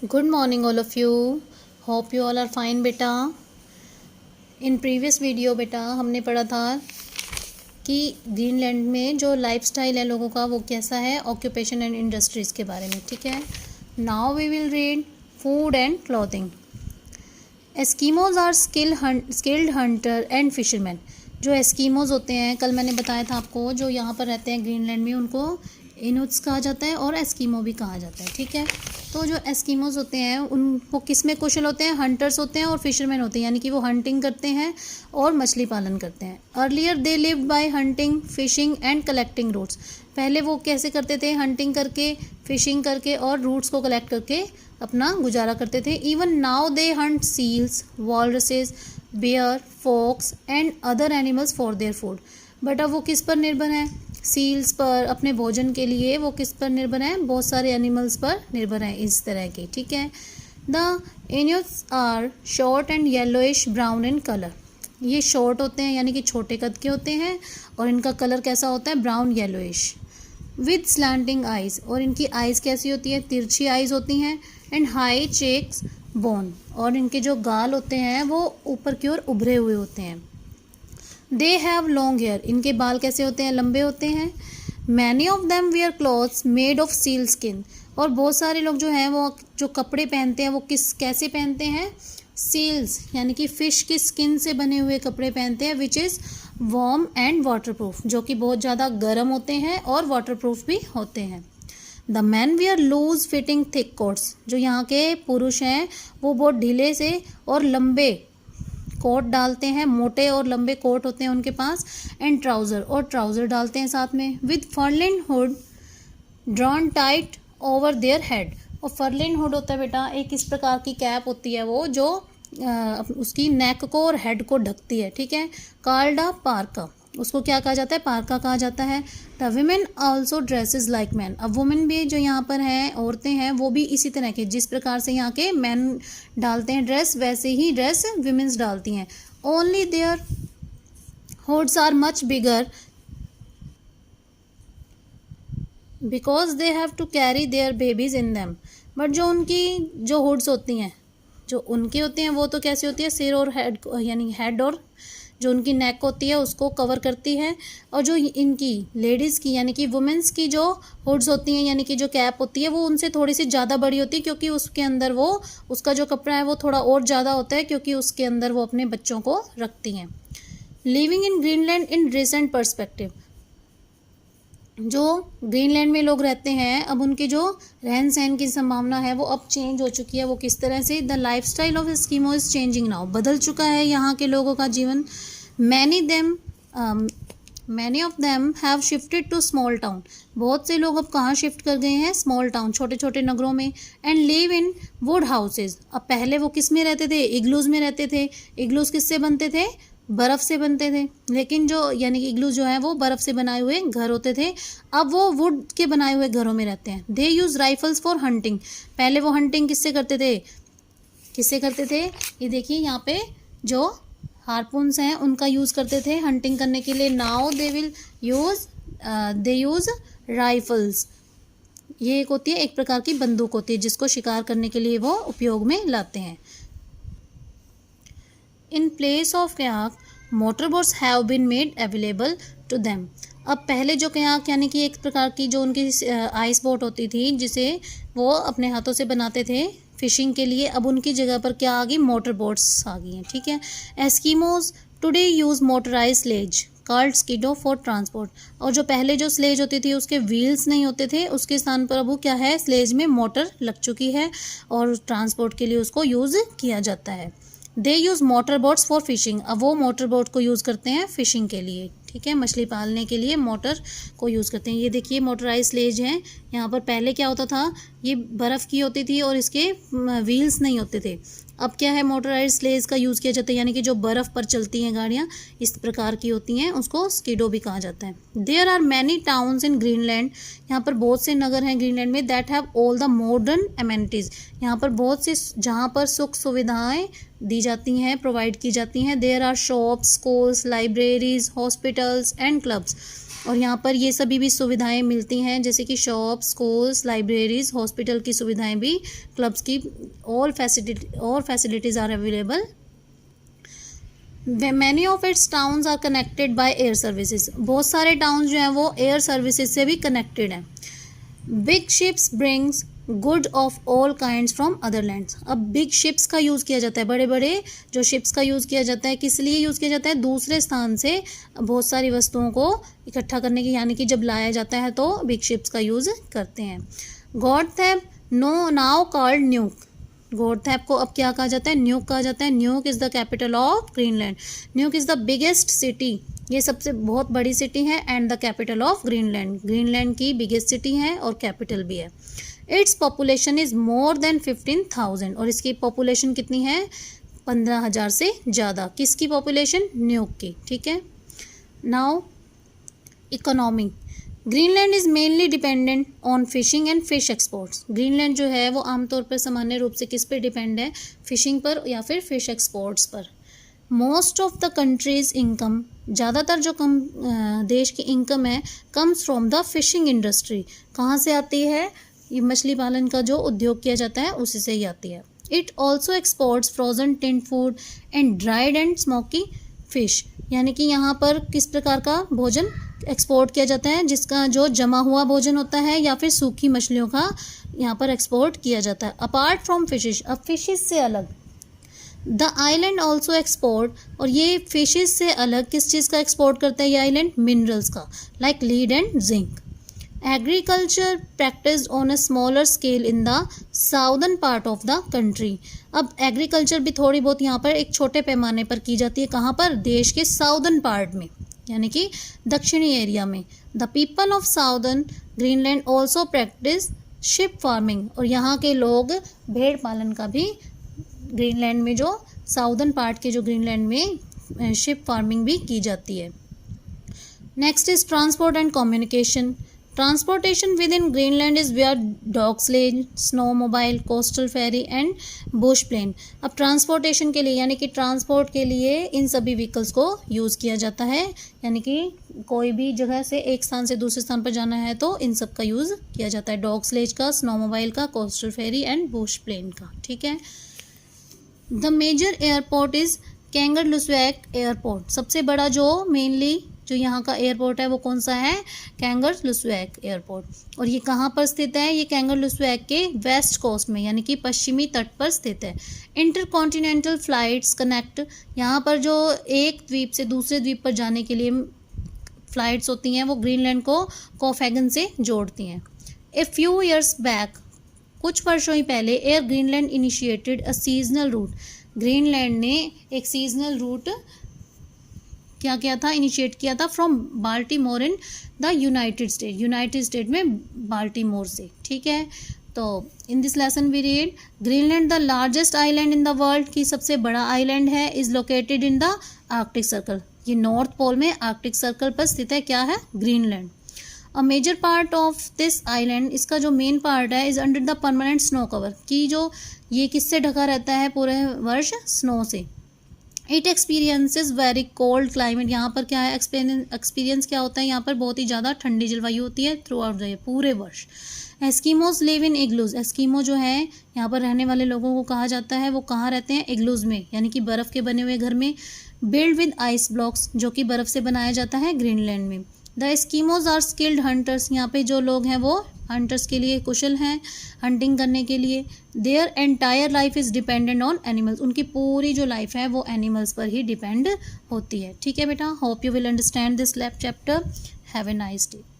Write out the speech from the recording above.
Good morning all of you. Hope you all are fine बेटा. In previous video बेटा हमने पढ़ा था कि ग्रीनलैंड में जो लाइफस्टाइल है लोगों का वो कैसा है, ऑक्यूपेशन एंड इंडस्ट्रीज़ के बारे में. ठीक है. Now we will read food and clothing. Eskimos are skilled hunter and fisherman. जो एस्कीमोज होते हैं, कल मैंने बताया था आपको, जो यहाँ पर रहते हैं ग्रीनलैंड में, उनको इनुट्स कहा जाता है और एस्कीमो भी कहा जाता है. ठीक है. तो जो एस्कीमोज होते हैं उनको किस में कुशल होते हैं? हंटर्स होते हैं और फिशरमैन होते हैं, यानी कि वो हंटिंग करते हैं और मछली पालन करते हैं. Earlier they lived by hunting, fishing and collecting roots. पहले वो कैसे करते थे? हंटिंग करके, फिशिंग करके और रूट्स को कलेक्ट करके अपना गुजारा करते थे. Even now they hunt seals, walruses, bear, fox and other animals for their food. But अब वो किस पर निर्भर हैं? सील्स पर, अपने भोजन के लिए वो किस पर निर्भर हैं? बहुत सारे एनिमल्स पर निर्भर हैं इस तरह के. ठीक है. The Inuits are short and yellowish brown in colour. ये शॉर्ट होते हैं यानी कि छोटे कद के होते हैं और इनका कलर कैसा होता है? Brown yellowish. With slanting eyes. और इनकी आइज कैसी होती है? तिरछी आइज होती हैं. And high cheeks bone. और इनके जो गाल होते हैं वो ऊपर की ओर उभरे हुए होते हैं. They have long hair. इनके बाल कैसे होते हैं? लंबे होते हैं. Many of them wear clothes made of seal skin. और बहुत सारे लोग जो हैं वो जो कपड़े पहनते हैं वो कैसे पहनते हैं? सील्स यानी कि फ़िश की स्किन से बने हुए कपड़े पहनते हैं. Which is warm and waterproof. जो कि बहुत ज़्यादा गर्म होते हैं और वाटरप्रूफ भी होते हैं. The man wear loose fitting thick coats. जो यहाँ के पुरुष हैं वो बहुत ढीले से और लंबे कोट डालते हैं. मोटे और लंबे कोट होते हैं उनके पास. एंड ट्राउज़र, और ट्राउज़र डालते हैं साथ में. With fur lined hood drawn tight over their head. और फर्लिन हुड होता है बेटा एक इस प्रकार की कैप होती है वो जो उसकी नेक को और हेड को ढकती है. ठीक है. Called a पार्का. उसको क्या कहा जाता है? पार्का कहा जाता है. The women also dresses like man. अब वुमेन भी जो यहाँ पर हैं, औरतें हैं, वो भी इसी तरह के, जिस प्रकार से यहाँ के मैन डालते हैं ड्रेस, वैसे ही ड्रेस वीमेंस डालती हैं. Only their hoods are much bigger because they have to carry their babies in them. But जो उनकी जो हुड्स होती हैं, जो उनके होते हैं, वो तो कैसी होती है? सिर और हेड, यानी हेड और जो उनकी नेक होती है उसको कवर करती है. और जो इनकी लेडीज़ की यानी कि वुमेंस की जो हुड्स होती हैं यानी कि जो कैप होती है वो उनसे थोड़ी सी ज़्यादा बड़ी होती है, क्योंकि उसके अंदर वो उसका जो कपड़ा है वो थोड़ा और ज़्यादा होता है, क्योंकि उसके अंदर वो अपने बच्चों को रखती हैं. Living in Greenland in recent perspective. जो ग्रीनलैंड में लोग रहते हैं, अब उनके जो रहन सहन की संभावना है वो अब चेंज हो चुकी है. वो किस तरह से? The life style of Eskimo is changing now. बदल चुका है यहाँ के लोगों का जीवन. Many of them have shifted to small town. बहुत से लोग अब कहाँ शिफ्ट कर गए हैं? स्मॉल टाउन, छोटे छोटे नगरों में. And live in would houses. अब पहले वो किस में रहते थे? इग्लूज में रहते थे. इग्लूज किससे बनते थे? बर्फ़ से बनते थे. लेकिन जो यानी कि इग्लू जो है वो बर्फ़ से बनाए हुए घर होते थे. अब वो वुड के बनाए हुए घरों में रहते हैं. दे यूज़ राइफल्स फॉर हंटिंग. पहले वो हंटिंग किससे करते थे? ये देखिए यहाँ पे जो हार्पून्स हैं उनका यूज़ करते थे हंटिंग करने के लिए. Now they use rifles. ये एक होती है, एक प्रकार की बंदूक होती है जिसको शिकार करने के लिए वो उपयोग में लाते हैं. In place of kayak motor boats have been made available to them. अब पहले जो कयाक यानी कि एक प्रकार की जो उनकी आइस बोट होती थी जिसे वो अपने हाथों से बनाते थे फिशिंग के लिए, अब उनकी जगह पर क्या आ गई? मोटर बोट्स आ गई हैं. ठीक है. Eskimos today use motorise sledge called Skidoo for transport. और जो पहले जो स्लेज होती थी उसके व्हील्स नहीं होते थे, उसके स्थान पर अब वो क्या है? स्लेज में मोटर लग चुकी है और ट्रांसपोर्ट के लिए उसको यूज़ किया जाता है. They use motor boats for fishing. अब वो मोटर बोट को यूज़ करते हैं फिशिंग के लिए. ठीक है. मछली पालने के लिए मोटर को यूज़ करते हैं. ये देखिए मोटराइज स्लेज हैं. यहाँ पर पहले क्या होता था? ये बर्फ़ की होती थी और इसके व्हील्स नहीं होते थे. अब क्या है? मोटराइज स्लेज का यूज़ किया जाता है, यानी कि जो बर्फ़ पर चलती हैं गाड़ियाँ इस प्रकार की होती हैं, उसको स्कीडो भी कहा जाता है. There are many towns in Greenland. यहाँ पर बहुत से नगर हैं ग्रीनलैंड में. That have all the modern amenities. यहाँ पर बहुत से जहाँ पर सुख सुविधाएँ दी जाती हैं, प्रोवाइड की जाती हैं. There are shops, schools, libraries, hospitals and clubs. और यहाँ पर ये सभी भी सुविधाएं मिलती हैं, जैसे कि शॉप, स्कूल्स, लाइब्रेरीज, हॉस्पिटल की सुविधाएं भी, क्लब्स की all facilities are available. Many of its towns are connected by air services. बहुत सारे टाउन्स जो हैं वो एयर सर्विसेज से भी कनेक्टेड हैं। Big ships brings good of all kinds from other lands. अब बिग शिप्स का यूज़ किया जाता है, बड़े बड़े जो शिप्स का यूज़ किया जाता है, किस लिए यूज़ किया जाता है? दूसरे स्थान से बहुत सारी वस्तुओं को इकट्ठा करने की, यानी कि जब लाया जाता है तो बिग शिप्स का यूज़ करते हैं। गॉडथेप नाउ कॉल्ड न्यूक। गॉडथेप को अब क्या कहा जाता है? न्यूक कहा जाता है। न्यूक is the capital of Greenland. न्यूक is the biggest city, ये सबसे बहुत बड़ी सिटी है, and the capital of Greenland, Greenland की बिगेस्ट सिटी है और कैपिटल भी है। Its population is more than 15,000, और इसकी पॉपुलेशन कितनी है? 15,000 से ज़्यादा। किसकी पॉपुलेशन? न्यूक की। ठीक है। Now economy. Greenland is mainly dependent on fishing and fish exports. Greenland जो है वो आमतौर पर सामान्य रूप से किस पे डिपेंड है? फिशिंग पर या फिर फिश एक्सपोर्ट्स पर। Most of the countries income, ज़्यादातर जो देश की इनकम है, comes from the fishing industry. कहाँ से आती है? ये मछली पालन का जो उद्योग किया जाता है उसी से ही आती है। It also exports frozen tinned food and dried and smoky fish. यानी कि यहाँ पर किस प्रकार का भोजन एक्सपोर्ट किया जाता है? जिसका जो जमा हुआ भोजन होता है या फिर सूखी मछलियों का यहाँ पर एक्सपोर्ट किया जाता है। अपार्ट फ्रॉम फिशेज, अब फिशेज से अलग द आइलैंड ऑल्सो एक्सपोर्ट, और ये फिशेज से अलग किस चीज़ का एक्सपोर्ट करता है ये आइलैंड? मिनरल्स का, like lead and zinc. Agriculture practised on a smaller scale in the southern part of the country. अब एग्रीकल्चर भी थोड़ी बहुत यहाँ पर एक छोटे पैमाने पर की जाती है। कहाँ पर? देश के साउदर्न पार्ट में, यानी कि दक्षिणी एरिया में। The people of southern Greenland also practice ship farming, और यहाँ के लोग भेड़ पालन का भी ग्रीनलैंड में, जो साउदर्न पार्ट के जो ग्रीनलैंड में शिप फार्मिंग भी की जाती है। Next is transport and communication. Transportation within Greenland is where dog sled, snowmobile, coastal ferry and bush plane. अब ट्रांसपोर्टेशन के लिए, यानी कि ट्रांसपोर्ट के लिए इन सभी व्हीकल्स को यूज़ किया जाता है, यानी कि कोई भी जगह से एक स्थान से दूसरे स्थान पर जाना है तो इन सब का यूज़ किया जाता है। डॉग स्लेज का, स्नो मोबाइल का, coastal ferry and bush plane का। ठीक है। The major airport is Kangerlussuaq airport. सबसे बड़ा जो मेनली जो यहाँ का एयरपोर्ट है वो कौन सा है? कैंगरलुस्वैक एयरपोर्ट। और ये कहाँ पर स्थित है? ये कैंगरलुस्वैक के वेस्ट कोस्ट में, यानी कि पश्चिमी तट पर स्थित है। इंटरकॉन्टिनेंटल फ्लाइट्स कनेक्ट, यहाँ पर जो एक द्वीप से दूसरे द्वीप पर जाने के लिए फ्लाइट्स होती हैं वो ग्रीनलैंड को कोपेनहेगन से जोड़ती हैं। ए फ्यू ईयर्स बैक, कुछ वर्षों ही पहले, Air Greenland initiated a seasonal route. Greenland ने एक सीजनल रूट क्या किया था? इनिशिएट किया था from Baltimore in the United State, United State में बाल्टीमोर से। ठीक है। तो in this lesson we read Greenland the largest island in the world, की सबसे बड़ा आइलैंड है, is located in the Arctic circle. ये नॉर्थ पोल में आर्कटिक सर्कल पर स्थित है। क्या है? Greenland. A major part of this island, इसका जो मेन पार्ट है, is under the permanent snow cover, की जो ये किससे ढका रहता है पूरे वर्ष? स्नो से। It experiences very cold climate, यहाँ पर क्या है? एक्सपीरियंस क्या होता है? यहाँ पर बहुत ही ज़्यादा ठंडी जलवायु होती है थ्रू आउट द ईयर, पूरे वर्ष। Eskimos live in igloos. Eskimo जो है यहाँ पर रहने वाले लोगों को कहा जाता है, वो कहाँ रहते हैं? इग्लूज में, यानी कि बर्फ़ के बने हुए घर में। बिल्ड विद आइस ब्लॉक्स, जो कि बर्फ़ से बनाया जाता है ग्रीनलैंड में। The Eskimos are skilled hunters, यहाँ पे जो लोग हैं वो हंटर्स के लिए कुशल हैं, हंटिंग करने के लिए। Their entire life is dependent on animals, उनकी पूरी जो लाइफ है वो एनिमल्स पर ही डिपेंड होती है। ठीक है बेटा, hope you will understand this lab chapter. Have a nice day.